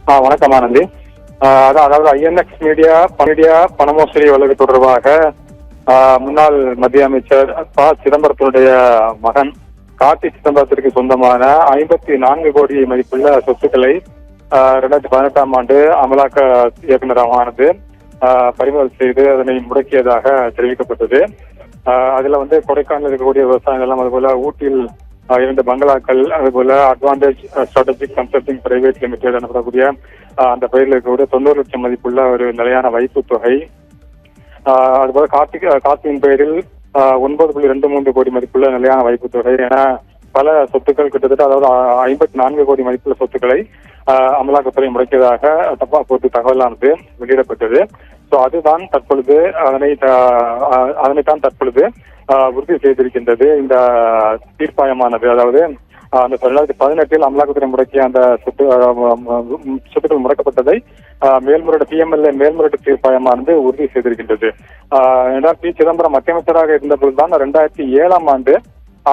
வணக்கம் ஆனந்தி. அதாவது INX media பண மோசடி வழக்கு தொடர்பாக முன்னாள் மத்திய அமைச்சர் சிதம்பரத்தினுடைய மகன் கார்த்தி சிதம்பரத்திற்கு சொந்தமான 54 கோடி மதிப்புள்ள சொத்துக்களை 2018ஆம் ஆண்டு அமலாக்க இயக்குநரகமானது பறிமுதல் செய்து அதனை முடக்கியதாக தெரிவிக்கப்பட்டது. அதுல கொடைக்கானல் இருக்கக்கூடிய விவசாயிகள் எல்லாம், அதுபோல ஊட்டியில் 2 பங்களாக்கள், அதுபோல advantage strategic consulting private limited எனப்படக்கூடிய அந்த பெயரில் இருக்கக்கூடிய 90 லட்சம் மதிப்புள்ள ஒரு நிலையான வைப்பு தொகை, அதுபோல கார்த்தியின் பெயரில் 9.23 கோடி மதிப்புள்ள நிலையான வைப்பு தொகை என பல சொத்துக்கள், கிட்டத்தட்ட அதாவது 54 கோடி மதிப்புள்ள சொத்துக்களை அமலாக்கத்துறை முடக்கியதாக தப்பா போட்டு தகவலானது வெளியிடப்பட்டது. அதுதான் தற்பொழுது அதனைத்தான் தற்பொழுது உறுதி செய்திருக்கின்றது இந்த தீர்ப்பாயமானது. அதாவது அந்த 2018 அமலாக்கத்துறை முடக்கிய அந்த சொத்துக்கள் முடக்கப்பட்டதை மேல்முறையீடு PMLA மேல்முறையீட்டு தீர்ப்பாயமானது உறுதி செய்திருக்கின்றது. என்றால் பி. சிதம்பரம் மத்திய அமைச்சராக இருந்த பொழுதுதான் 2007ஆம் ஆண்டு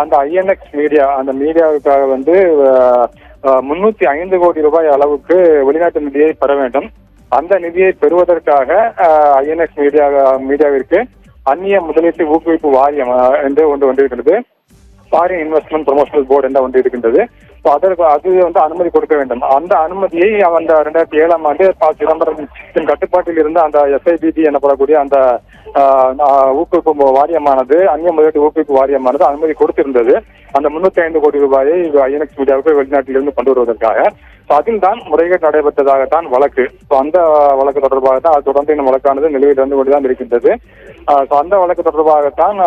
அந்த ஐஎன்எக்ஸ் மீடியா அந்த மீடியாவுக்காக 305 கோடி ரூபாய் அளவுக்கு வெளிநாட்டு நிதியை பெற வேண்டும். அந்த நிதியை பெறுவதற்காக ஐஎன்எக்ஸ் மீடியாவிற்கு அந்நிய முதலீட்டு ஊக்குவிப்பு வாரியம் என்று ஒன்று இருக்கின்றது. ஃபாரின் இன்வெஸ்ட்மெண்ட் ப்ரொமோஷனல் போர்டு என்ற ஒன்று இருக்கின்றது. அதற்கு அனுமதி கொடுக்க வேண்டும். அந்த அனுமதியை அந்த 2007ஆம் ஆண்டு சிதம்பரத்தின் கட்டுப்பாட்டில் இருந்த அந்த SIBD எனப்படக்கூடிய அந்த ஊக்குவிப்பு வாரியமானது, அந்நிய முதலீட்டு ஊக்குவிப்பு வாரியமானது அனுமதி கொடுத்திருந்தது. அந்த 305 கோடி ரூபாயை ஐஎன்எக்ஸ் மீடியாவுக்கு வெளிநாட்டிலிருந்து கொண்டு வருவதற்காக. அதில் தான் முறைகேடு நடைபெற்றதாகத்தான் வழக்கு. அந்த வழக்கு தொடர்பாக தான் அது தொடர்ந்து இந்த வழக்கானது நிலுவையில் இருந்து கொண்டுதான் இருக்கின்றது. அந்த வழக்கு தொடர்பாகத்தான்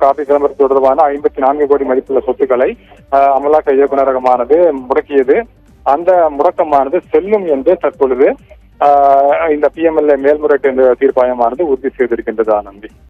கார்த்தி சிதம்பரம் தொடர்பான 54 கோடி மதிப்புள்ள சொத்துக்களை அமலாக்க இயக்குநரகமானது முடக்கியது. அந்த முடக்கமானது செல்லும் என்று தற்பொழுது இந்த PMLA மேல்முறையீட்டு தீர்ப்பாயமானது உறுதி செய்திருக்கின்றது. ஆனந்தி.